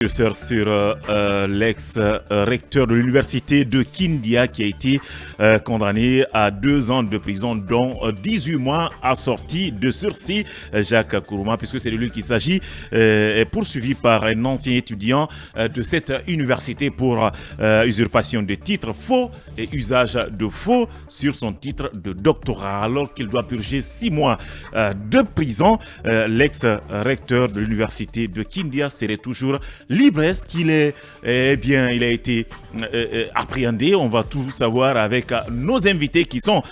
Sur l'ex-recteur de l'université de Kindia qui a été condamné à 2 ans de prison, dont 18 mois assortis de sursis. Jacques Kourouma, puisque c'est de lui qu'il s'agit, est poursuivi par un ancien étudiant de cette université pour usurpation de titres faux et usage de faux sur son titre de doctorat, alors qu'il doit purger 6 mois de prison. L'ex-recteur de l'université de Kindia serait toujours libre. Est-ce qu'il est, il a été appréhendé? On va tout savoir avec nos invités qui sont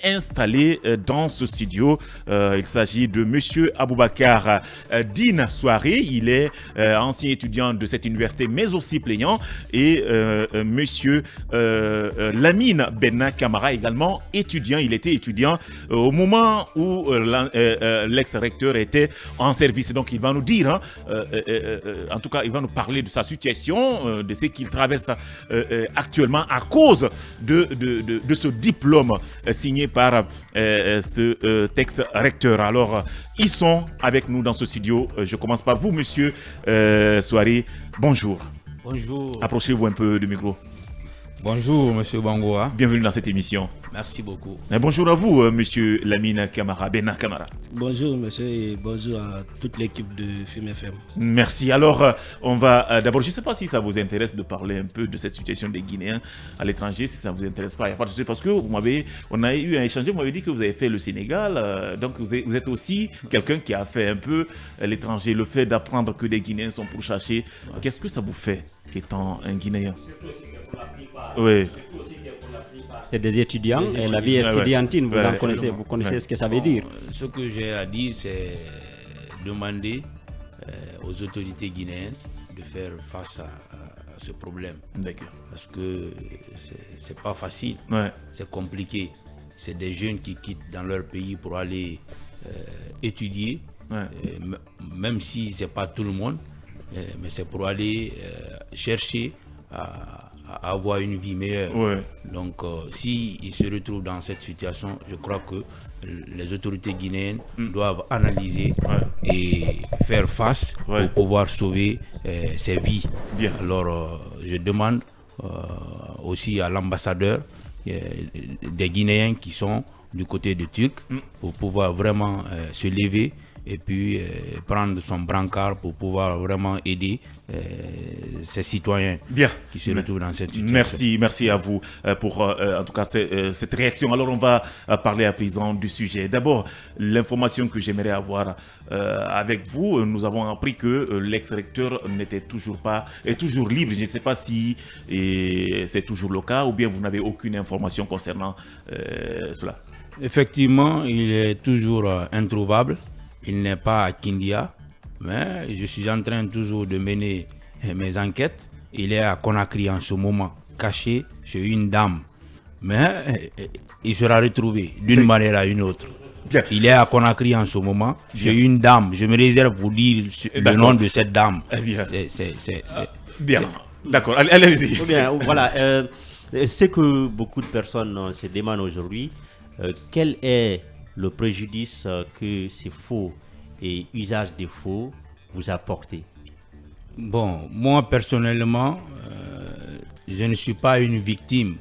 installés dans ce studio. Il s'agit de Monsieur Aboubakar Dine Soiré. Il est ancien étudiant de cette université, mais aussi plaignant. Et Monsieur Lamine Benna Camara, également étudiant. Il était étudiant au moment où l'ex-recteur était en service. Donc il va nous dire, en tout cas, il va nous parler de sa situation, de ce qu'il traverse actuellement à cause de ce diplôme signé par ce ex-recteur. Alors, ils sont avec nous dans ce studio. Je commence par vous, Monsieur Soiré. Bonjour. Bonjour. Approchez-vous un peu du micro. Bonjour, Monsieur Bangoa. Bienvenue dans cette émission. Merci beaucoup. Et bonjour à vous, Monsieur Lamine Camara, Benna Camara. Bonjour, monsieur, et bonjour à toute l'équipe de Film FM. Merci. Alors, on va d'abord, je ne sais pas si ça vous intéresse de parler un peu de cette situation des Guinéens à l'étranger, si ça ne vous intéresse pas. Il n'y a pas de souci, parce que on a eu un échange, vous m'avez dit que vous avez fait le Sénégal, donc vous êtes aussi quelqu'un qui a fait un peu l'étranger, le fait d'apprendre que des Guinéens sont pourchassés. Qu'est-ce que ça vous fait, étant un Guinéen? Oui. C'est des étudiants et la vie estudiantine, vous en connaissez, vous connaissez ce que ça veut dire. Ce que j'ai à dire, c'est demander aux autorités guinéennes de faire face à ce problème. D'accord. Parce que c'est pas facile, c'est compliqué. C'est des jeunes qui quittent dans leur pays pour aller étudier, même si c'est pas tout le monde, mais c'est pour aller chercher à avoir une vie meilleure. Donc, s'ils se retrouvent dans cette situation, je crois que les autorités guinéennes doivent analyser et faire face pour pouvoir sauver ces vies. Bien. Alors, je demande aussi à l'ambassadeur des Guinéens qui sont du côté de Turc pour pouvoir vraiment se lever et puis prendre son brancard pour pouvoir vraiment aider ces citoyens qui se retrouvent dans cette situation. Merci à vous pour en tout cas cette réaction. Alors on va parler à présent du sujet. D'abord, l'information que j'aimerais avoir avec vous, nous avons appris que l'ex-recteur est toujours libre. Je ne sais pas si c'est toujours le cas ou bien vous n'avez aucune information concernant cela. Effectivement, il est toujours introuvable. Il n'est pas à Kindia, mais je suis en train toujours de mener mes enquêtes. Il est à Conakry en ce moment, caché chez une dame. Mais il sera retrouvé d'une manière à une autre. Bien. Il est à Conakry en ce moment, chez une dame. Je me réserve pour dire le nom de cette dame. Bien. D'accord, allez-y. Bien, voilà. Ce que beaucoup de personnes se demandent aujourd'hui, quel est le préjudice que ces faux et usage des faux vous apportent? Bon, moi personnellement, je ne suis pas une victime,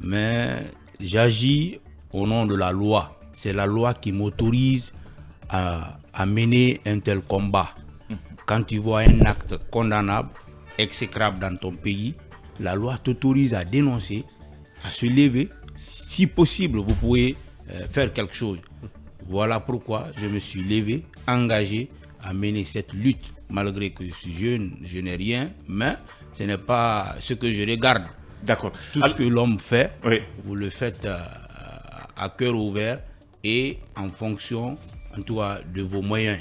mais j'agis au nom de la loi. C'est la loi qui m'autorise à mener un tel combat. Quand tu vois un acte condamnable, exécrable dans ton pays, la loi t'autorise à dénoncer, à se lever. Si possible, vous pouvez faire quelque chose. Voilà pourquoi je me suis levé, engagé à mener cette lutte. Malgré que je suis jeune, je n'ai rien, mais ce n'est pas ce que je regarde. D'accord. Tout ce que l'homme fait, vous le faites à cœur ouvert et en fonction, en tout cas, de vos moyens.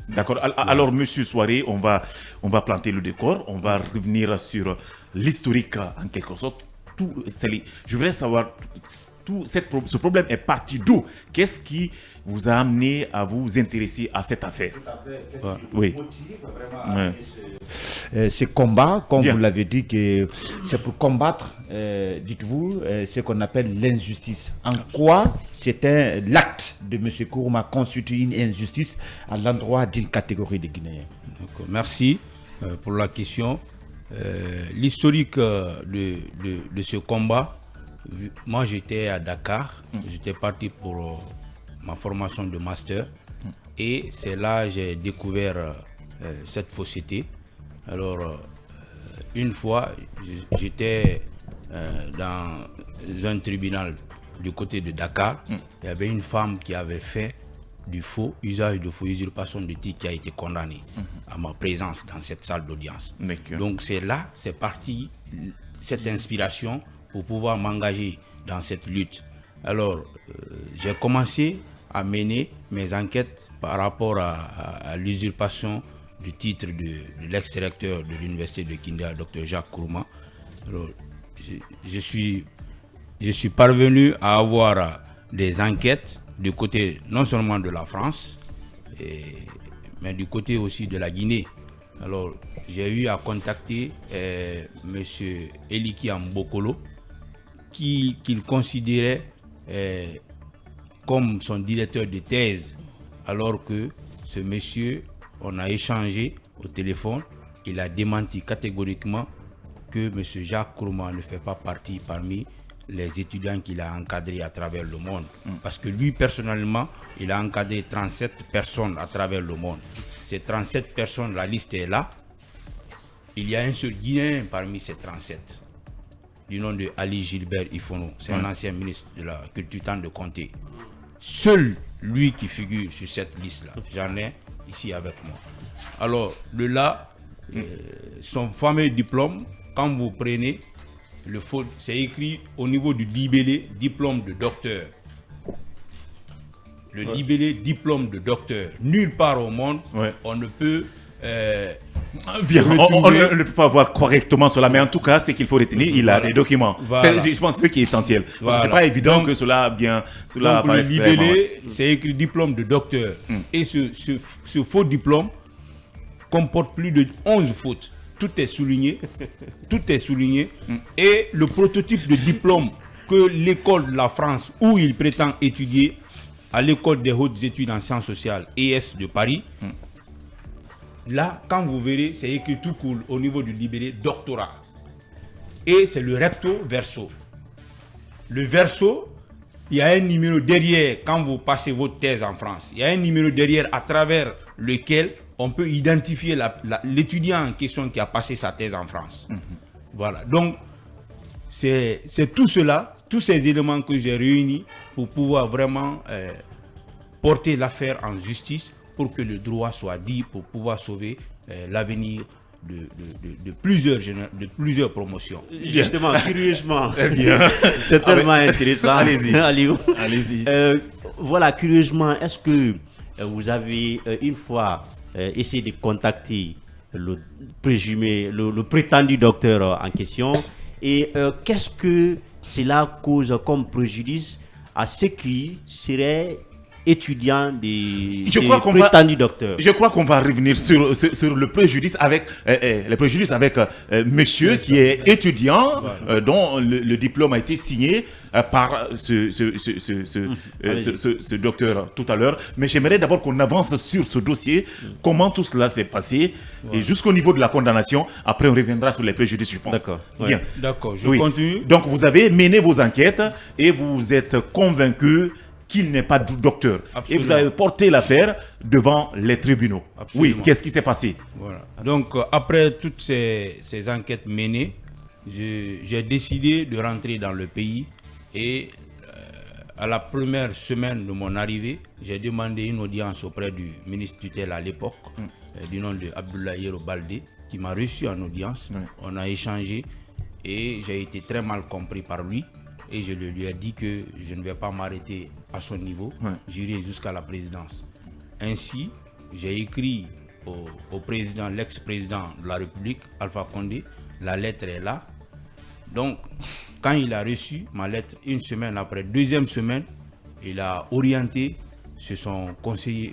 D'accord. Alors, Monsieur Soiré, on va planter le décor, on va revenir sur l'historique en quelque sorte. Je voudrais savoir, ce problème est parti d'où? Qu'est-ce qui vous a amené à vous intéresser à cette affaire? Oui. Ce combat, comme vous l'avez dit, c'est pour combattre, dites-vous, ce qu'on appelle l'injustice. En quoi l'acte de M. Kourouma constitue une injustice à l'endroit d'une catégorie de Guinéens? Merci. pour la question. L'historique de ce combat, moi j'étais à Dakar, j'étais parti pour ma formation de master et c'est là que j'ai découvert cette fausseté. Alors, une fois, j'étais dans un tribunal du côté de Dakar, il y avait une femme qui avait fait du faux usage de faux usurpation de titre qui a été condamnée à ma présence dans cette salle d'audience. Donc c'est là, c'est parti cette inspiration pour pouvoir m'engager dans cette lutte. Alors j'ai commencé à mener mes enquêtes par rapport à l'usurpation du titre de l'ex-recteur de l'université de Kindia, Dr Jacques Kourouma. Alors, je suis parvenu à avoir des enquêtes du côté non seulement de la France, mais du côté aussi de la Guinée. Alors, j'ai eu à contacter M. Eliki Mbokolo, qu'il considérait comme son directeur de thèse, alors que ce monsieur, on a échangé au téléphone, il a démenti catégoriquement que M. Jacques Kourouma ne fait pas partie parmi les étudiants qu'il a encadrés à travers le monde. Parce que lui, personnellement, il a encadré 37 personnes à travers le monde. Ces 37 personnes, la liste est là. Il y a un seul Guinéen parmi ces 37, du nom de Ali Gilbert Ifono. C'est un ancien ministre de la Culture Temps de Comté. Seul lui qui figure sur cette liste-là. J'en ai ici avec moi. Alors, de là, son fameux diplôme, quand vous prenez le faux, c'est écrit au niveau du libellé diplôme de docteur. Le libellé diplôme de docteur. Nulle part au monde, on ne peut bien, on ne peut pas voir correctement cela, mais en tout cas, ce qu'il faut retenir, il a des documents. Voilà. Je pense que c'est ce qui est essentiel. Voilà. C'est pas évident donc, que cela bien. Donc le libellé, c'est écrit diplôme de docteur. Et ce faux diplôme comporte plus de 11 fautes. Tout est souligné. Tout est souligné. Et le prototype de diplôme que l'école de la France, où il prétend étudier, à l'école des hautes études en sciences sociales, ES de Paris, là, quand vous verrez, c'est écrit tout court au niveau du libellé doctorat. Et c'est le recto verso. Le verso, il y a un numéro derrière quand vous passez votre thèse en France. Il y a un numéro derrière à travers lequel on peut identifier l'étudiant en question qui a passé sa thèse en France. Voilà. Donc, c'est tout cela, tous ces éléments que j'ai réunis pour pouvoir vraiment porter l'affaire en justice pour que le droit soit dit, pour pouvoir sauver l'avenir de plusieurs promotions. Justement, curieusement, c'est tellement intéressant. Allez-y. Allez-y. Voilà, curieusement, est-ce que vous avez une fois essayé de contacter le prétendu docteur en question et qu'est-ce que cela cause comme préjudice à ceux qui seraient étudiants des prétendus docteurs? Je crois qu'on va revenir sur le préjudice avec monsieur qui est étudiant, dont le diplôme a été signé par ce docteur tout à l'heure. Mais j'aimerais d'abord qu'on avance sur ce dossier, comment tout cela s'est passé, et jusqu'au niveau de la condamnation. Après, on reviendra sur les préjudices, je pense. D'accord. Bien. D'accord, je continue. Donc, vous avez mené vos enquêtes et vous êtes convaincu qu'il n'est pas docteur. Absolument. Et vous avez porté l'affaire devant les tribunaux. Absolument. Oui, qu'est-ce qui s'est passé? Voilà. Donc, après toutes ces enquêtes menées, j'ai décidé de rentrer dans le pays et à la première semaine de mon arrivée, j'ai demandé une audience auprès du ministre tutelle à l'époque, du nom de Abdoulaye Yero Baldé, qui m'a reçu en audience. On a échangé et j'ai été très mal compris par lui. Et je lui ai dit que je ne vais pas m'arrêter à son niveau, j'irai jusqu'à la présidence. Ainsi, j'ai écrit au président, l'ex-président de la République, Alpha Condé, la lettre est là. Donc, quand il a reçu ma lettre, une semaine après, deuxième semaine, il a orienté sur son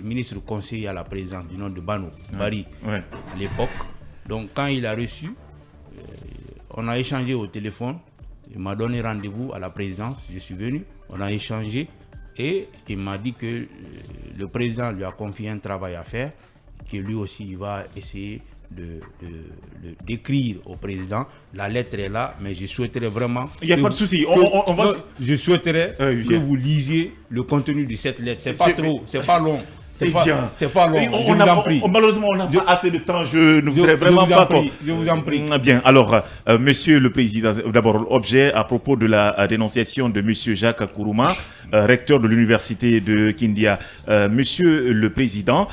ministre conseiller à la présidence du nom de Bano, Barry, à l'époque. Donc, quand il a reçu, on a échangé au téléphone. Il m'a donné rendez-vous à la présidence, je suis venu, on a échangé et il m'a dit que le président lui a confié un travail à faire, que lui aussi il va essayer d'écrire au président. La lettre est là, mais je souhaiterais vraiment... Il n'y a pas de souci. On va... Je souhaiterais que vous lisiez le contenu de cette lettre. C'est pas trop, c'est pas long. C'est pas long. Je vous en prie. Malheureusement, on n'a pas assez de temps. Je ne voudrais vraiment pas. Je vous en prie. Bien. Alors, Monsieur le Président, d'abord, objet à propos de la dénonciation de Monsieur Jacques Kourouma, recteur de l'université de Kindia. Monsieur le Président,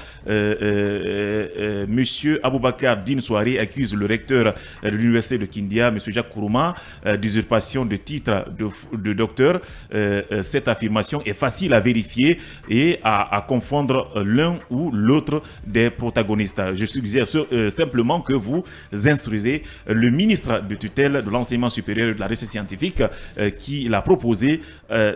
Monsieur Aboubakar Dine Souaré accuse le recteur de l'université de Kindia, Monsieur Jacques Kourouma, d'usurpation de titre de docteur. Cette affirmation est facile à vérifier et à confondre l'un ou l'autre des protagonistes. Je suggère simplement que vous instruisez le ministre de tutelle de l'enseignement supérieur et de la recherche scientifique qui l'a proposé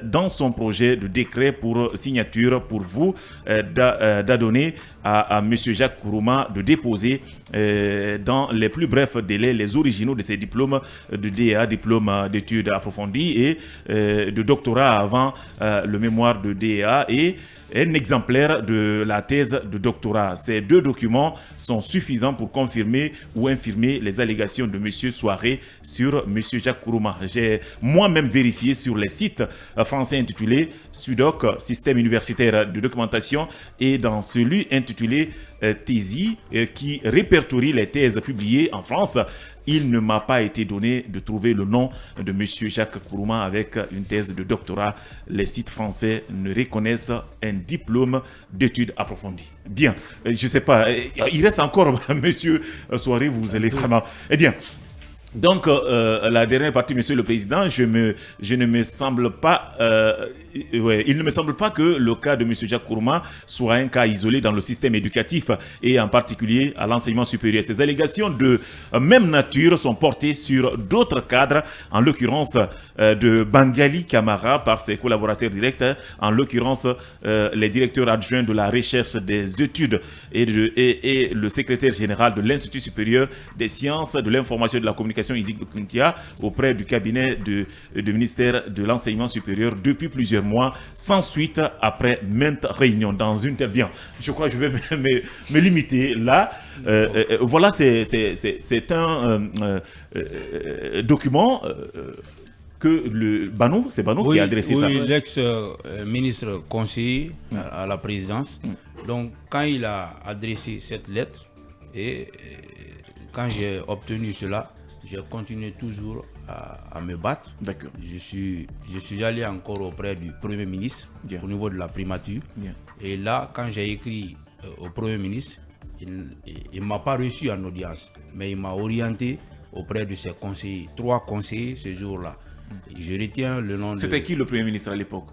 dans son projet de décret pour signature pour vous d'adonner à M. Jacques Kourouma de déposer dans les plus brefs délais les originaux de ses diplômes de DEA, diplôme d'études approfondies et de doctorat avant le mémoire de DEA et un exemplaire de la thèse de doctorat. Ces deux documents sont suffisants pour confirmer ou infirmer les allégations de M. Souaré sur M. Jacques Kourouma. J'ai moi-même vérifié sur les sites français intitulés SUDOC, Système universitaire de documentation, et dans celui intitulé TESI, qui répertorie les thèses publiées en France. Il ne m'a pas été donné de trouver le nom de M. Jacques Kourouma avec une thèse de doctorat. Les sites français ne reconnaissent un diplôme d'études approfondies. Bien, je ne sais pas, il reste encore, M. Souaré, vous allez vraiment... Eh bien, donc, la dernière partie, Monsieur le Président, il ne me semble pas que le cas de Monsieur Jacques Kourouma soit un cas isolé dans le système éducatif et en particulier à l'enseignement supérieur. Ces allégations de même nature sont portées sur d'autres cadres, en l'occurrence de Bangali Camara par ses collaborateurs directs, en l'occurrence les directeurs adjoints de la recherche des études et le secrétaire général de l'Institut supérieur des sciences de l'information et de la communication Isaac Kuntia auprès du cabinet du ministère de l'enseignement supérieur depuis plusieurs mois, sans suite après maintes réunions. Dans une bien, je crois que je vais me limiter là. Voilà, c'est un document que le Banou, c'est Banou qui a adressé ça. Oui, l'ex-ministre conseiller à la présidence. Donc, quand il a adressé cette lettre et quand j'ai obtenu cela, j'ai continué toujours à me battre. D'accord. Je suis allé encore auprès du Premier ministre au niveau de la primature. Et là, quand j'ai écrit au Premier ministre, il ne m'a pas reçu en audience, mais il m'a orienté auprès de ses conseillers, 3 conseillers ce jour-là. Je retiens le nom de... C'était qui le Premier ministre à l'époque?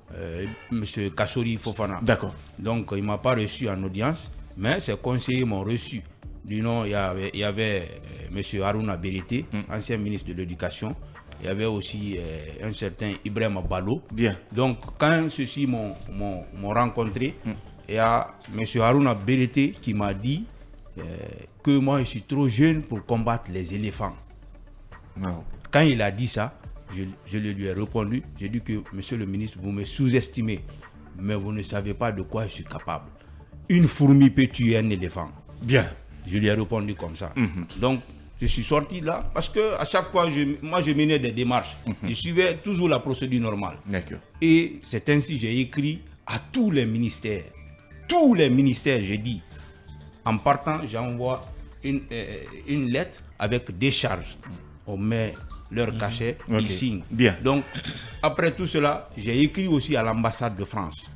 Monsieur Kassori Fofana. D'accord. Donc, il ne m'a pas reçu en audience, mais ses conseillers m'ont reçu. Du nom, il y avait M. Harouna Berete, ancien ministre de l'Éducation. Il y avait aussi un certain Ibrahim Balo. Bien. Donc, quand ceux-ci m'ont rencontré, il y a M. Harouna Berete qui m'a dit que moi, je suis trop jeune pour combattre les éléphants. Non. Quand il a dit ça, je lui ai répondu. J'ai dit que, monsieur le ministre, vous me sous-estimez, mais vous ne savez pas de quoi je suis capable. Une fourmi peut tuer un éléphant. Bien. Je lui ai répondu comme ça. Donc, je suis sorti là parce que à chaque fois, moi, je menais des démarches. Je suivais toujours la procédure normale. D'accord. Et c'est ainsi que j'ai écrit à tous les ministères. Tous les ministères, j'ai dit. En partant, j'envoie une lettre avec des charges. On met leur cachet, ils signent. Bien. Donc, après tout cela, j'ai écrit aussi à l'ambassade de France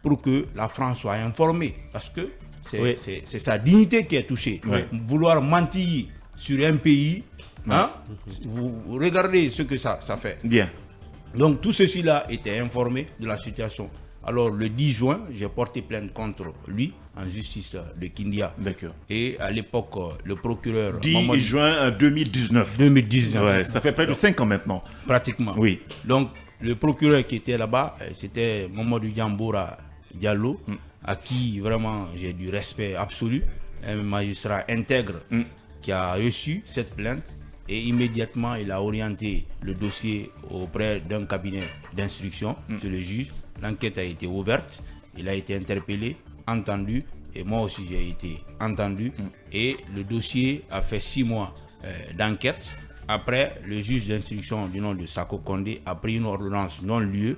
pour que la France soit informée. Parce que c'est sa dignité qui est touchée. Vouloir mentir sur un pays, hein, vous regardez ce que ça fait. Bien. Donc tout ceci-là était informé de la situation. Alors le 10 juin, j'ai porté plainte contre lui en justice de Kindia. D'accord. Et à l'époque, le procureur... 10 juin 2019. 2019. Ouais, ça fait près de 5 ans maintenant. Pratiquement. Oui. Donc le procureur qui était là-bas, c'était Mamadou Diamboura Diallo, à qui vraiment j'ai du respect absolu, un magistrat intègre qui a reçu cette plainte et immédiatement il a orienté le dossier auprès d'un cabinet d'instruction sur le juge. L'enquête a été ouverte, il a été interpellé, entendu et moi aussi j'ai été entendu. Et le dossier a fait 6 mois d'enquête. Après, le juge d'instruction du nom de Sako Kondé a pris une ordonnance non-lieu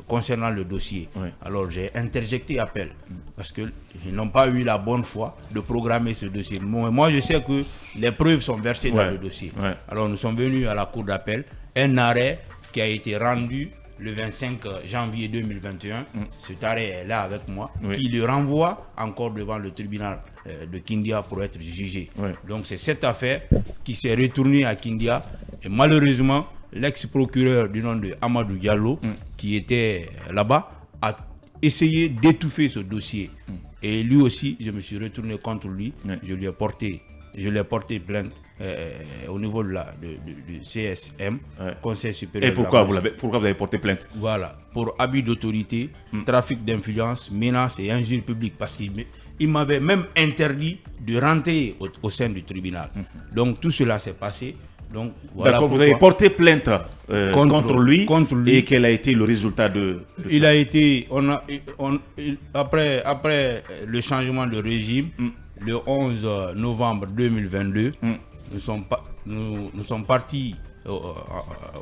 concernant le dossier. Alors j'ai interjecté appel parce qu'ils n'ont pas eu la bonne foi de programmer ce dossier. Moi je sais que les preuves sont versées dans le dossier. Alors nous sommes venus à la cour d'appel. Un arrêt qui a été rendu le 25 janvier 2021, cet arrêt est là avec moi, qui le renvoie encore devant le tribunal de Kindia pour être jugé. Donc c'est cette affaire qui s'est retournée à Kindia et malheureusement l'ex-procureur du nom de Amadou Diallo qui était là-bas a essayé d'étouffer ce dossier. Et lui aussi, je me suis retourné contre lui, je lui ai porté plainte au niveau de du CSM, Conseil supérieur. Et pourquoi vous avez porté plainte? Voilà, pour abus d'autorité, trafic d'influence, menaces et injures publiques, parce qu'il m'avait même interdit de rentrer au sein du tribunal. Donc tout cela s'est passé. Donc, voilà. D'accord, vous avez porté plainte contre lui. Et quel a été le résultat de il ça? a été, après le changement de régime, le 11 novembre 2022, nous sommes partis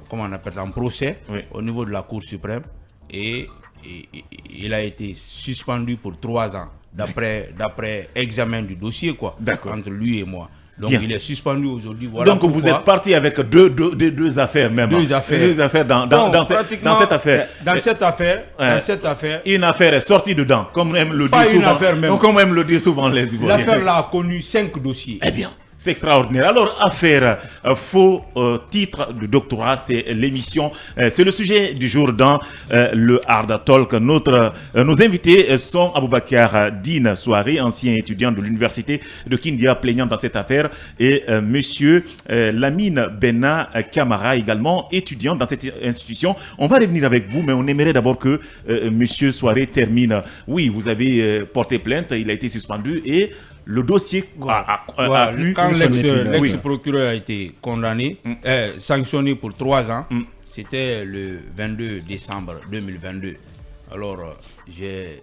comment on appelle ça, en procès au niveau de la Cour suprême et il a été suspendu pour 3 ans d'après examen du dossier entre lui et moi. Donc il est suspendu aujourd'hui. Voilà. Donc vous êtes parti avec deux affaires même. Deux affaires dans cette affaire. Dans cette affaire. Une affaire est sortie dedans, comme même le dit souvent. Comme même le dit souvent les Ivoiriens. L'affaire là a connu 5 dossiers. Eh bien. C'est extraordinaire. Alors, affaire faux titre de doctorat, c'est l'émission, c'est le sujet du jour dans le Hard Talk. Nos invités sont Aboubakar Dine Souaré, ancien étudiant de l'université de Kindia, plaignant dans cette affaire, et monsieur Lamine Benna Kamara, également étudiant dans cette institution. On va revenir avec vous, mais on aimerait d'abord que monsieur Souaré termine. Oui, vous avez porté plainte, il a été suspendu et le dossier a plu. Quand l'ex-procureur a été condamné, sanctionné pour 3 ans, c'était le 22 décembre 2022. Alors, j'ai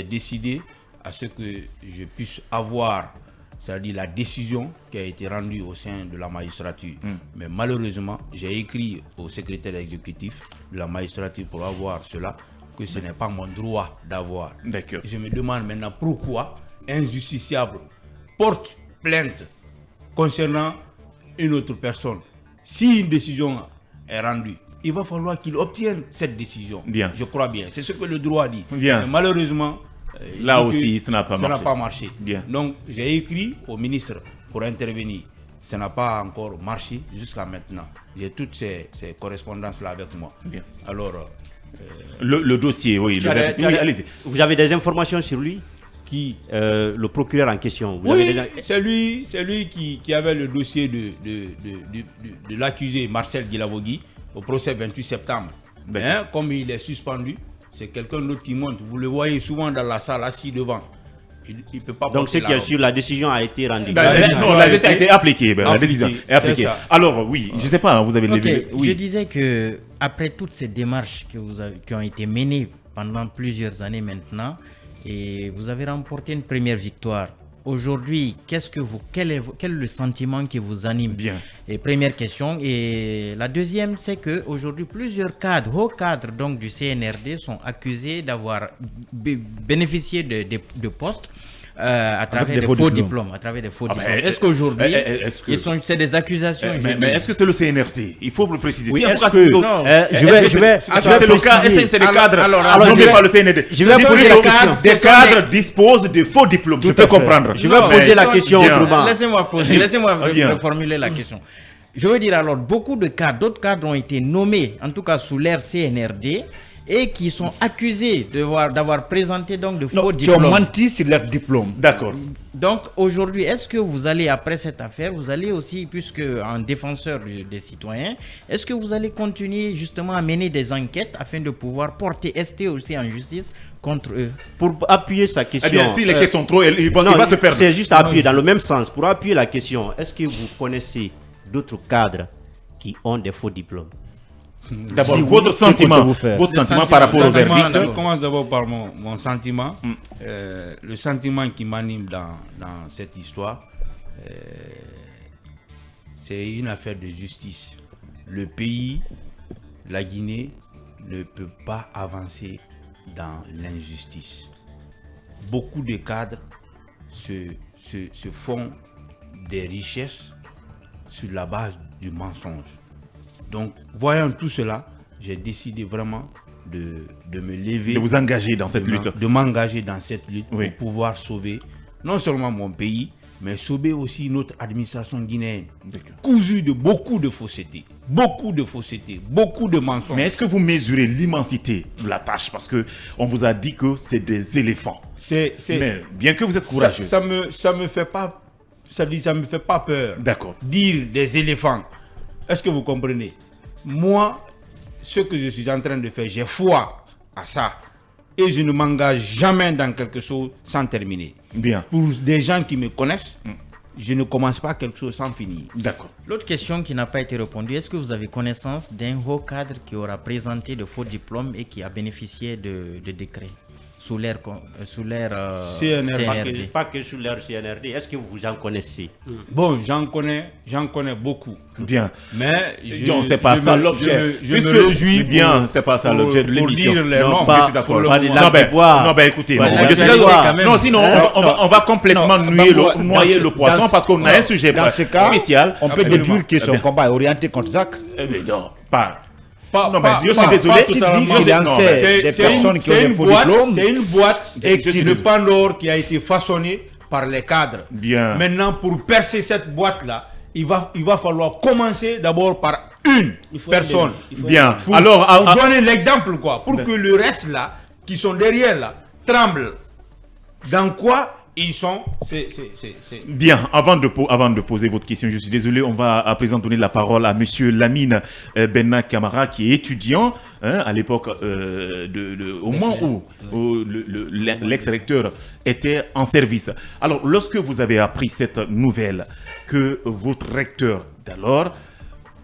décidé à ce que je puisse avoir, c'est-à-dire la décision qui a été rendue au sein de la magistrature. Mais malheureusement, j'ai écrit au secrétaire exécutif de la magistrature pour avoir cela, que ce n'est pas mon droit d'avoir. Je me demande maintenant pourquoi un justiciable porte plainte concernant une autre personne. Si une décision est rendue, il va falloir qu'il obtienne cette décision. Je crois bien. C'est ce que le droit dit. Mais malheureusement, là aussi, ça n'a pas marché. Donc, j'ai écrit au ministre pour intervenir. Ça n'a pas encore marché jusqu'à maintenant. J'ai toutes ces correspondances-là avec moi. Alors, le dossier, oui. Allez-y. Vous avez des informations sur lui? Le procureur en question. C'est lui qui avait le dossier de l'accusé Marcel Guilavogui au procès 28 septembre. Comme il est suspendu, c'est quelqu'un d'autre qui monte. Vous le voyez souvent dans la salle assis devant. Il peut pas. Donc c'est qui est sûr, la décision a été rendue. La décision a été appliquée. La décision est appliquée. Alors oui, je ne sais pas, vous avez levé. Je disais que après toutes ces démarches qui ont été menées pendant plusieurs années maintenant, et vous avez remporté une première victoire. Aujourd'hui, quel est le sentiment qui vous anime? Et première question. Et la deuxième, c'est que aujourd'hui plusieurs hauts cadres donc du CNRD sont accusés d'avoir bénéficié de postes à travers des faux diplômes. Est-ce qu'aujourd'hui, c'est des accusations? Mais est-ce que c'est le CNRD? Il faut le préciser. Oui, est-ce que c'est le cas? Est-ce que c'est des cadres? Alors, non, pas le CNRD. Je vais poser la question. Des cadres disposent de faux diplômes. Je peux comprendre. Je vais poser la question autrement. Laissez-moi reformuler la question. Je veux dire alors, d'autres cadres ont été nommés, en tout cas sous l'ère CNRD, et qui sont accusés d'avoir présenté donc de faux diplômes. Qui ont menti sur leur diplôme. D'accord. Donc aujourd'hui, est-ce que vous allez, après cette affaire, vous allez aussi, puisque en défenseur des citoyens, est-ce que vous allez continuer justement à mener des enquêtes afin de pouvoir porter ST aussi en justice contre eux? Pour appuyer sa question. Eh bien, si les questions sont trop, il va se perdre. C'est juste à appuyer dans le même sens. Pour appuyer la question, est-ce que vous connaissez d'autres cadres qui ont des faux diplômes? D'abord, Si votre oui, que sentiment, comptez-vous faire? par rapport au verdict. Je commence d'abord par mon sentiment. Le sentiment qui m'anime dans cette histoire, c'est une affaire de justice. Le pays, la Guinée, ne peut pas avancer dans l'injustice. Beaucoup de cadres se font des richesses sur la base du mensonge. Donc, voyant tout cela, j'ai décidé vraiment de me lever. De vous engager dans cette lutte. De m'engager dans cette lutte Oui. pour pouvoir sauver non seulement mon pays, mais sauver aussi notre administration guinéenne. Cousue de beaucoup de faussetés, beaucoup de mensonges. Mais est-ce que vous mesurez l'immensité de la tâche? Parce qu'on vous a dit que c'est des éléphants. Mais bien que vous êtes courageux. Ça me fait pas, ça me fait pas peur. D'accord. Dire des éléphants. Est-ce que vous comprenez? Moi, ce que je suis en train de faire, j'ai foi à ça. Et je ne m'engage jamais dans quelque chose sans terminer. Bien. Pour des gens qui me connaissent, je ne commence pas quelque chose sans finir. D'accord. L'autre question qui n'a pas été répondue, est-ce que vous avez connaissance d'un haut cadre qui aura présenté de faux diplômes et qui a bénéficié de décrets sous l'ère CNRD? Pas que sous l'ère CNRD. Est-ce que vous en connaissez? Bon, j'en connais beaucoup. Bien. Mais Non, c'est pas ça l'objet. Je me réjouis bien, c'est pas ça l'objet de l'émission. Pour dire les Non, noms. je suis d'accord. pas de Non, la pouvoir. non, écoutez, Pas non, de la je suis pouvoir. d'accord. Quand même. Non, sinon on va complètement noyer le poisson parce qu'on a un sujet Dans ce cas, spécial. on peut Absolument. déduire que son combat est orienté contre Zach. Non, pas. Non, mais je suis désolé. Il en sait des personnes qui ont des faux diplômes. C'est une boîte Je suis de désolé. Pandore qui a été façonnée par les cadres. Bien. Maintenant, pour percer cette boîte-là, il va falloir commencer d'abord par une personne. Bien. Pour, Alors, pour donner l'exemple, quoi. Pour que le reste, là, qui sont derrière, là, tremblent. Dans quoi ils sont. bien, avant de poser votre question, je suis désolé, on va à présent donner la parole à monsieur Lamine Benna Camara, qui est étudiant à l'époque, au moment où l'ex-recteur était en service. Alors, lorsque vous avez appris cette nouvelle, que votre recteur d'alors,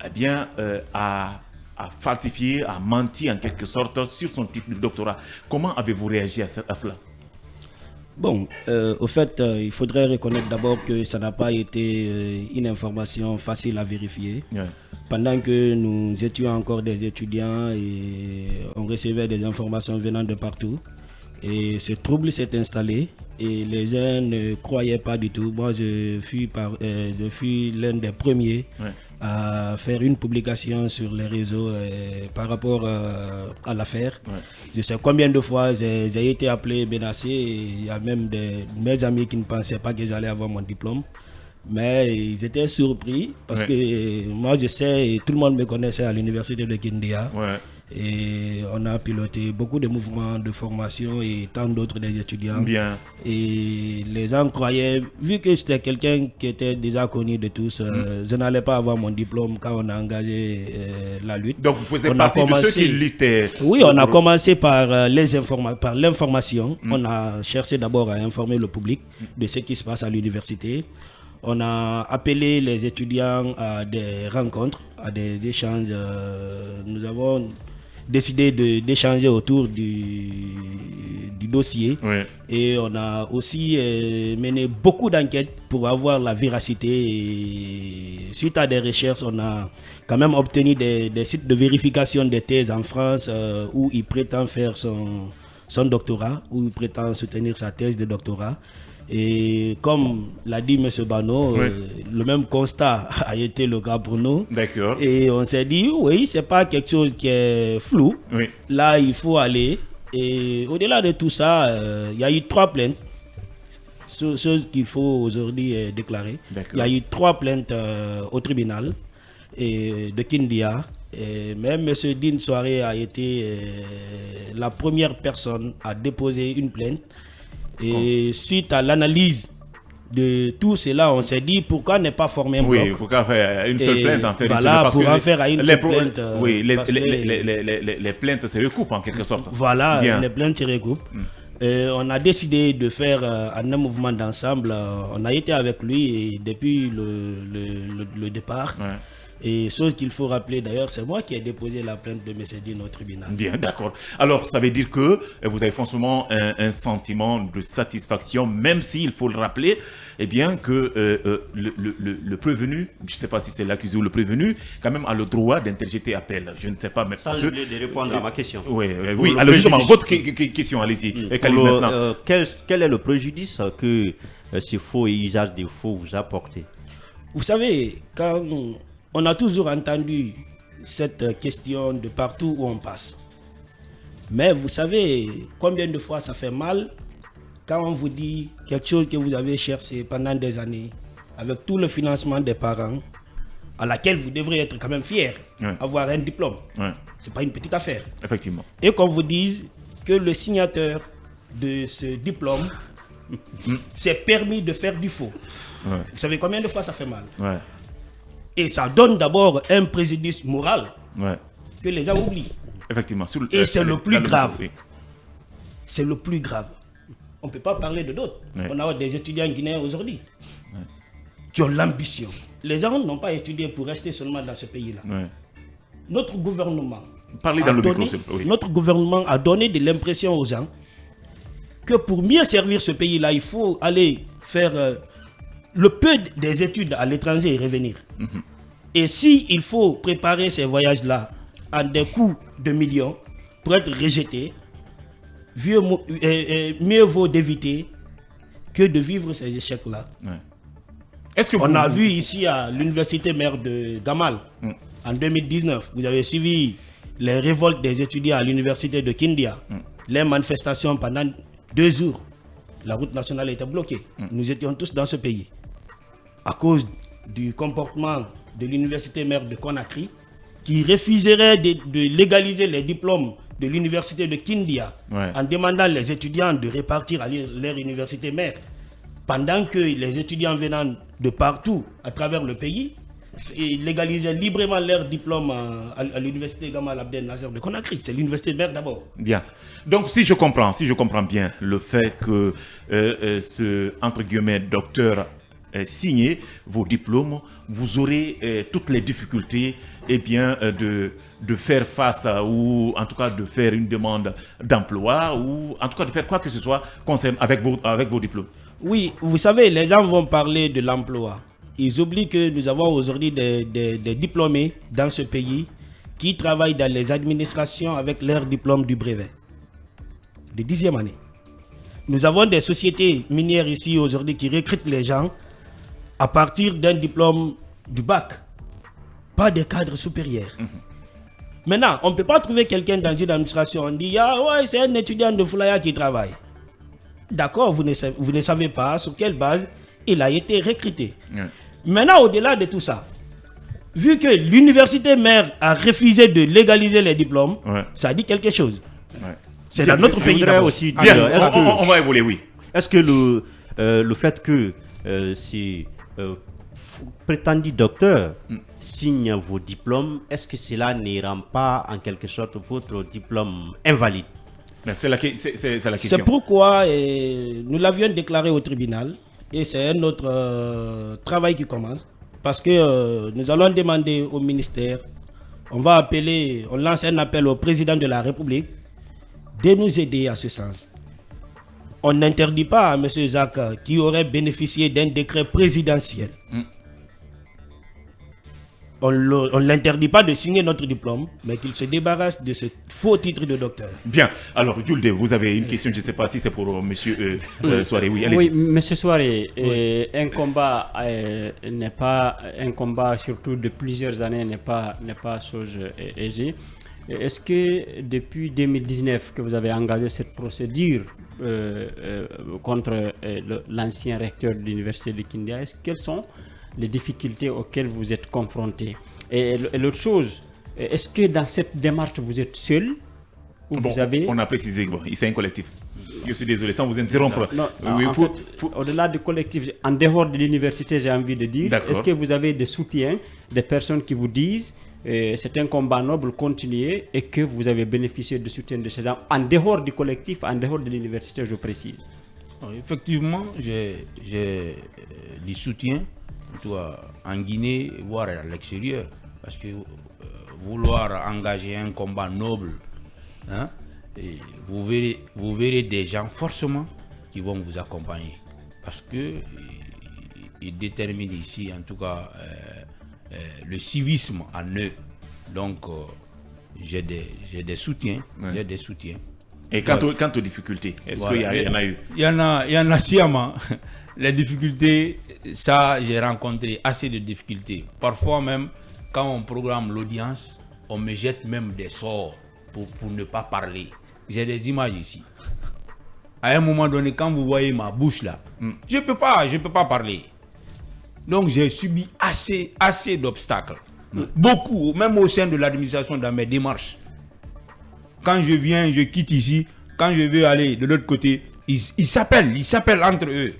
eh bien, a falsifié, a menti en quelque sorte sur son titre de doctorat, comment avez-vous réagi à cela? Bon, au fait, il faudrait reconnaître d'abord que ça n'a pas été une information facile à vérifier. Ouais. Pendant que nous étions encore des étudiants et on recevait des informations venant de partout. Et ce trouble s'est installé et les gens ne croyaient pas du tout. Moi, je fus l'un des premiers à faire une publication sur les réseaux par rapport à l'affaire. Ouais. Je sais combien de fois j'ai été appelé, menacé. Il y a même mes amis qui ne pensaient pas que j'allais avoir mon diplôme. Mais ils étaient surpris parce que moi, je sais, tout le monde me connaissait à l'université de Kindia. Ouais. Et on a piloté beaucoup de mouvements de formation et tant d'autres des étudiants. Bien. Et les gens croyaient, vu que j'étais quelqu'un qui était déjà connu de tous, je n'allais pas avoir mon diplôme quand on a engagé la lutte. Donc vous faisiez partie de ceux qui luttaient. Oui, on a commencé par l'information. On a cherché d'abord à informer le public de ce qui se passe à l'université. On a appelé les étudiants à des rencontres, à des échanges. Nous avons décidé d'échanger autour du dossier. Oui. Et on a aussi mené beaucoup d'enquêtes pour avoir la véracité. Et suite à des recherches, on a quand même obtenu des sites de vérification des thèses en France où il prétend faire son doctorat, où il prétend soutenir sa thèse de doctorat. Et comme l'a dit M. Bano, le même constat a été le cas pour nous. D'accord. Et on s'est dit, oui, c'est pas quelque chose qui est flou. Oui. Là, il faut aller. Et au-delà de tout ça, il y a eu 3 plaintes. Chose qu'il faut aujourd'hui déclarer. Il y a eu 3 plaintes au tribunal de Kindia. Et même M. Din Soare a été la première personne à déposer une plainte. Et suite à l'analyse de tout cela, on s'est dit pourquoi ne pas former un bloc. Oui, pourquoi faire une seule plainte en fait. Voilà, parce pour en faire à une seule plainte. Oui, les plaintes se recoupent en quelque sorte. Voilà, bien. Les plaintes se recoupent. On a décidé de faire un mouvement d'ensemble. On a été avec lui et depuis le départ. Et chose qu'il faut rappeler d'ailleurs, c'est moi qui ai déposé la plainte de M. Dine au tribunal. Bien, d'accord. Alors, ça veut dire que vous avez forcément un sentiment de satisfaction, même s'il faut le rappeler, eh bien que le prévenu, je ne sais pas si c'est l'accusé ou le prévenu, quand même a le droit d'interjeter appel. Je ne sais pas, mais... Sans oublier de répondre à ma question. Oui, alors justement, votre question, allez-y. Quel est le préjudice que ces faux et usage des faux vous apportent? Vous savez, quand on a toujours entendu cette question de partout où on passe. Mais vous savez combien de fois ça fait mal quand on vous dit quelque chose que vous avez cherché pendant des années, avec tout le financement des parents, à laquelle vous devrez être quand même fier, avoir un diplôme. C'est pas une petite affaire. Effectivement. Et qu'on vous dise que le signateur de ce diplôme s'est permis de faire du faux. Vous savez combien de fois ça fait mal? Et ça donne d'abord un préjudice moral que les gens oublient. Effectivement. Et c'est le plus grave. C'est le plus grave. On ne peut pas parler de d'autres. On a des étudiants guinéens aujourd'hui qui ont l'ambition. Les gens n'ont pas étudié pour rester seulement dans ce pays-là. Notre gouvernement a donné de l'impression aux gens que pour mieux servir ce pays-là, il faut aller faire le peu des études à l'étranger et revenir. Et s'il faut préparer ces voyages-là à des coûts de millions pour être rejeté, mieux vaut d'éviter que de vivre ces échecs-là. On a vu ici à l'université mère de Gamal, en 2019, vous avez suivi les révoltes des étudiants à l'université de Kindia, les manifestations pendant 2 jours. La route nationale était bloquée. Nous étions tous dans ce pays. À cause du comportement de l'université mère de Conakry, qui refuserait de légaliser les diplômes de l'université de Kindia en demandant les étudiants de repartir à leur université mère, pendant que les étudiants venant de partout à travers le pays légalisaient librement leur diplôme à l'université Gamal Abdel Nasser de Conakry. C'est l'université mère d'abord. Bien. Donc si je comprends bien le fait que ce entre guillemets docteur signé vos diplômes, vous aurez toutes les difficultés de faire face ou en tout cas de faire une demande d'emploi ou en tout cas de faire quoi que ce soit avec vos diplômes. Oui, vous savez, les gens vont parler de l'emploi. Ils oublient que nous avons aujourd'hui des diplômés dans ce pays qui travaillent dans les administrations avec leur diplôme du brevet de 10e année. Nous avons des sociétés minières ici aujourd'hui qui recrutent les gens à partir d'un diplôme du bac, pas des cadres supérieurs. Maintenant, on ne peut pas trouver quelqu'un dans une administration, on dit c'est un étudiant de Foulaya qui travaille. D'accord, vous ne savez pas sur quelle base il a été recruté. Maintenant, au-delà de tout ça, vu que l'université mère a refusé de légaliser les diplômes, ça dit quelque chose. C'est dans notre pays aussi. On va évoluer, oui. Est-ce que le fait que ces prétendus docteurs signent vos diplômes, est-ce que cela ne rend pas en quelque sorte votre diplôme invalide? C'est la question. C'est pourquoi nous l'avions déclaré au tribunal et c'est un autre travail qui commence parce que nous allons demander au ministère, on lance un appel au président de la République de nous aider à ce sens. On n'interdit pas à M. Jacques qui aurait bénéficié d'un décret présidentiel. On ne l'interdit pas de signer notre diplôme, mais qu'il se débarrasse de ce faux titre de docteur. Bien. Alors, Julde, vous avez une question, je ne sais pas si c'est pour M. Soare. Oui, allez-y. Oui, M. Soare, un combat n'est pas un combat, surtout de plusieurs années, n'est pas chose aisée. Est-ce que depuis 2019 que vous avez engagé cette procédure contre l'ancien recteur de l'université de Kindia, quelles sont les difficultés auxquelles vous êtes confrontés? Et l'autre chose, est-ce que dans cette démarche vous êtes seul ou vous avez... On a précisé que c'est un collectif. Je suis désolé, sans vous interrompre. Non, au-delà du collectif, en dehors de l'université, j'ai envie de dire, est-ce que vous avez des soutiens, des personnes qui vous disent c'est un combat noble, continuez, et que vous avez bénéficié de soutien de ces gens en dehors du collectif, en dehors de l'université, je précise? Effectivement, j'ai du soutien en Guinée, voire à l'extérieur. Parce que vouloir engager un combat noble, hein, et vous verrez des gens forcément qui vont vous accompagner. Parce que ils déterminent ici, en tout cas, le civisme en eux. Donc, j'ai des soutiens. J'ai des soutiens. Et quant aux difficultés, est-ce qu'il y en a eu? Il y en a sciemment. Les difficultés, ça, j'ai rencontré assez de difficultés. Parfois même, quand on programme l'audience, on me jette même des sorts pour ne pas parler. J'ai des images ici. À un moment donné, quand vous voyez ma bouche là, je peux pas parler. Donc j'ai subi assez d'obstacles. Beaucoup, même au sein de l'administration dans mes démarches. Quand je viens, je quitte ici, quand je veux aller de l'autre côté, ils s'appellent entre eux.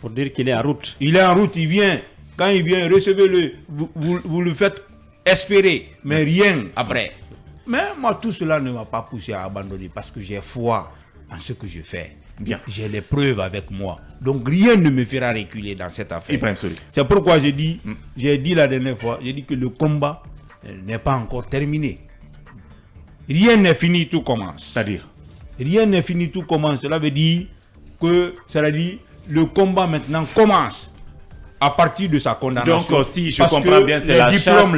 Pour dire qu'il est en route. Il est en route, il vient. Quand il vient, recevez-le. Vous le faites espérer, mais rien après. Mais moi, tout cela ne m'a pas poussé à abandonner parce que j'ai foi en ce que je fais. Bien. J'ai les preuves avec moi. Donc rien ne me fera reculer dans cette affaire. Ibrahim Soli. C'est pourquoi j'ai dit la dernière fois, j'ai dit que le combat n'est pas encore terminé. Rien n'est fini, tout commence. C'est-à-dire? Rien n'est fini, tout commence. Cela veut dire que le combat maintenant commence à partir de sa condamnation. Donc si je comprends bien, c'est la chasse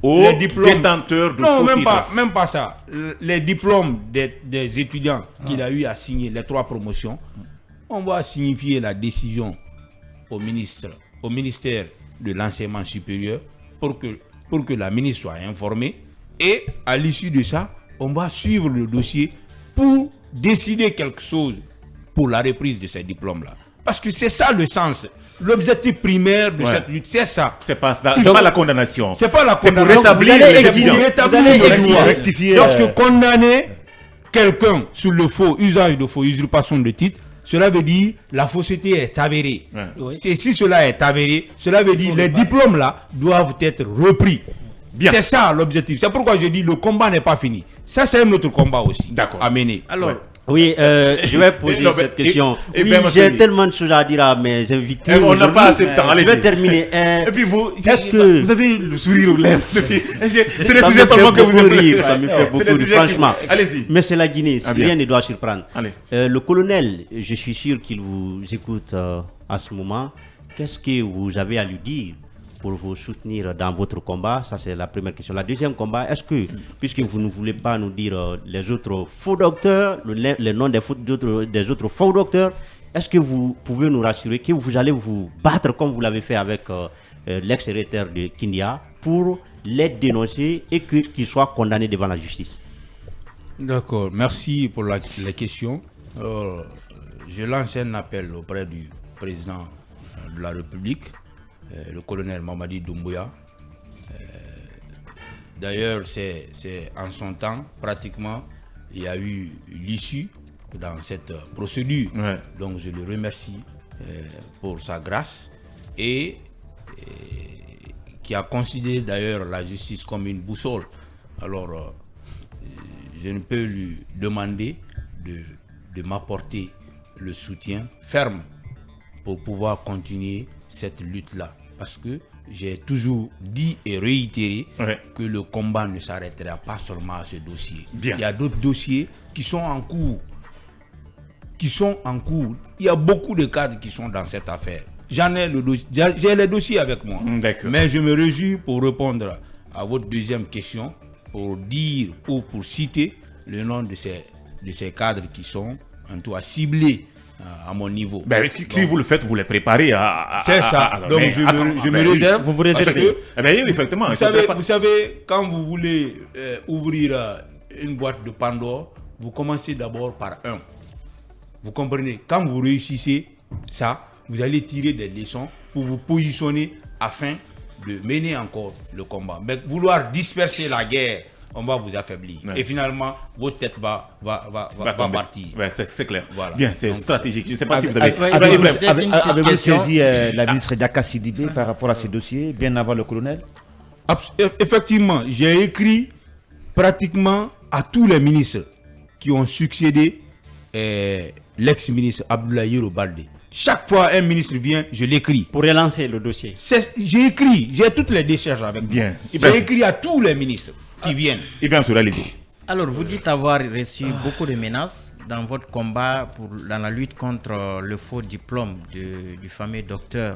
aux détenteurs de faux titres. Même pas ça. Les diplômes des étudiants qu'il a eu à signer, les 3 promotions, on va signifier la décision au ministère de l'enseignement supérieur pour que la ministre soit informée. Et à l'issue de ça, on va suivre le dossier pour décider quelque chose pour la reprise de ces diplômes-là. Parce que c'est ça le sens. L'objectif primaire de cette lutte, c'est ça. C'est pas ça. C'est pas la condamnation. C'est pas la condamnation. C'est pour rétablir rectifier. Lorsque condamner quelqu'un sur le faux usage de faux usurpation de titre, cela veut dire la fausseté est avérée. Si cela est avéré, cela veut dire les diplômes là doivent être repris. C'est ça l'objectif. C'est pourquoi je dis le combat n'est pas fini. Ça c'est un autre combat aussi à mener. Alors, oui, je vais poser cette question. Oui, j'ai tellement de choses à dire à mes invités. On n'a pas assez de temps. Je vais terminer. Et puis vous, vous avez le sourire aux lèvres. C'est des sujets seulement que vous aimez rire. Ça me fait beaucoup rire, franchement. Allez-y. Mais c'est la Guinée, rien ne doit surprendre. Allez. Le colonel, je suis sûr qu'il vous écoute à ce moment. Qu'est-ce que vous avez à lui dire pour vous soutenir dans votre combat? Ça, c'est la première question. La deuxième combat, est-ce que, puisque vous ne voulez pas nous dire les autres faux docteurs, les noms des autres faux docteurs, est-ce que vous pouvez nous rassurer que vous allez vous battre comme vous l'avez fait avec l'ex-secrétaire de Kindia pour les dénoncer et qu'ils soient condamnés devant la justice? D'accord, merci pour la question. Je lance un appel auprès du président de la République, le colonel Mamadi Doumbouya. D'ailleurs, c'est en son temps, pratiquement, il y a eu l'issue dans cette procédure. Donc je le remercie pour sa grâce et qui a considéré d'ailleurs la justice comme une boussole. Alors, je ne peux lui demander de m'apporter le soutien ferme pour pouvoir continuer cette lutte-là. Parce que j'ai toujours dit et réitéré que le combat ne s'arrêtera pas seulement à ce dossier. Il y a d'autres dossiers qui sont en cours. Il y a beaucoup de cadres qui sont dans cette affaire. J'ai les dossiers avec moi. Mais je me réjouis pour répondre à votre deuxième question, pour dire ou pour citer le nom de ces cadres qui sont en tout cas ciblés à mon niveau. Si vous le faites, vous les préparez c'est ça. Donc je me réserve. Vous réservez. Effectivement. Vous savez, quand vous voulez ouvrir une boîte de Pandore, vous commencez d'abord par un. Vous comprenez? Quand vous réussissez ça, vous allez tirer des leçons pour vous positionner afin de mener encore le combat. Mais vouloir disperser la guerre, on va vous affaiblir. Et finalement, votre tête va partir. C'est clair. Voilà. Bien, c'est stratégique. Je ne sais pas si vous avez... Avez-vous saisi la ministre Diaka Sidibé par rapport à ce dossier, bien avant le colonel? Effectivement, j'ai écrit pratiquement à tous les ministres qui ont succédé l'ex-ministre Abdoulaye Yoro Baldé. Chaque fois un ministre vient, je l'écris. Pour relancer le dossier. J'ai écrit, j'ai toutes les décharges avec moi. Bien. J'ai écrit à tous les ministres qui viennent. Ibrahim Soura, allez-y. Alors, vous dites avoir reçu beaucoup de menaces dans votre combat dans la lutte contre le faux diplôme du fameux docteur,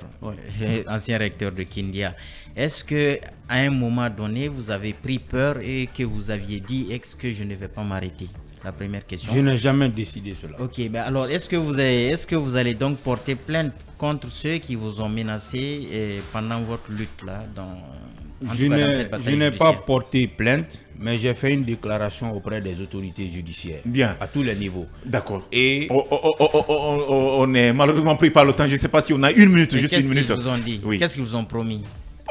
ancien recteur de Kindia. Est-ce que à un moment donné, vous avez pris peur et que vous aviez dit est-ce que je ne vais pas m'arrêter? La première question. Je n'ai jamais décidé cela. Ok, ben alors est-ce que vous allez donc porter plainte contre ceux qui vous ont menacé pendant votre lutte là Je n'ai pas porté plainte, mais j'ai fait une déclaration auprès des autorités judiciaires. Bien. À tous les niveaux. D'accord. Et on est malheureusement pris par le temps. Je ne sais pas si on a une minute, juste une minute. Qu'est-ce qu'ils vous ont dit? Oui. Qu'est-ce qu'ils vous ont promis?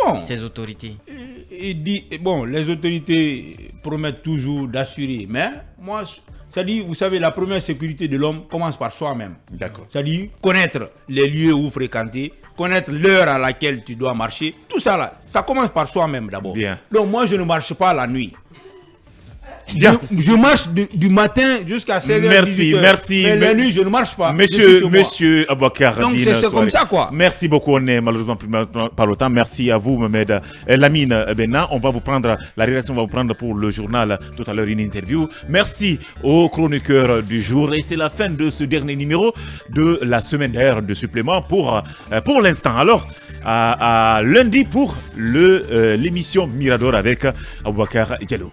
bon, Ces autorités. Les autorités promettent toujours d'assurer, mais moi, ça dit, vous savez, la première sécurité de l'homme commence par soi-même. D'accord. Ça dit connaître les lieux où fréquenter, connaître l'heure à laquelle tu dois marcher, tout ça là, ça commence par soi-même d'abord. Bien. Donc moi, je ne marche pas la nuit. Je marche du matin jusqu'à 16h. Merci. Mais la nuit, je ne marche pas. Monsieur Aboukar. Donc c'est comme ça quoi. Merci beaucoup. On est malheureusement plus par le temps. Merci à vous, Mohamed Lamine Benna. On va vous prendre, la rédaction va vous prendre pour le journal tout à l'heure une interview. Merci aux chroniqueurs du jour. Et c'est la fin de ce dernier numéro de la semaine d'air de supplément pour l'instant. Alors, à lundi pour l'émission Mirador avec Aboukar Diallo.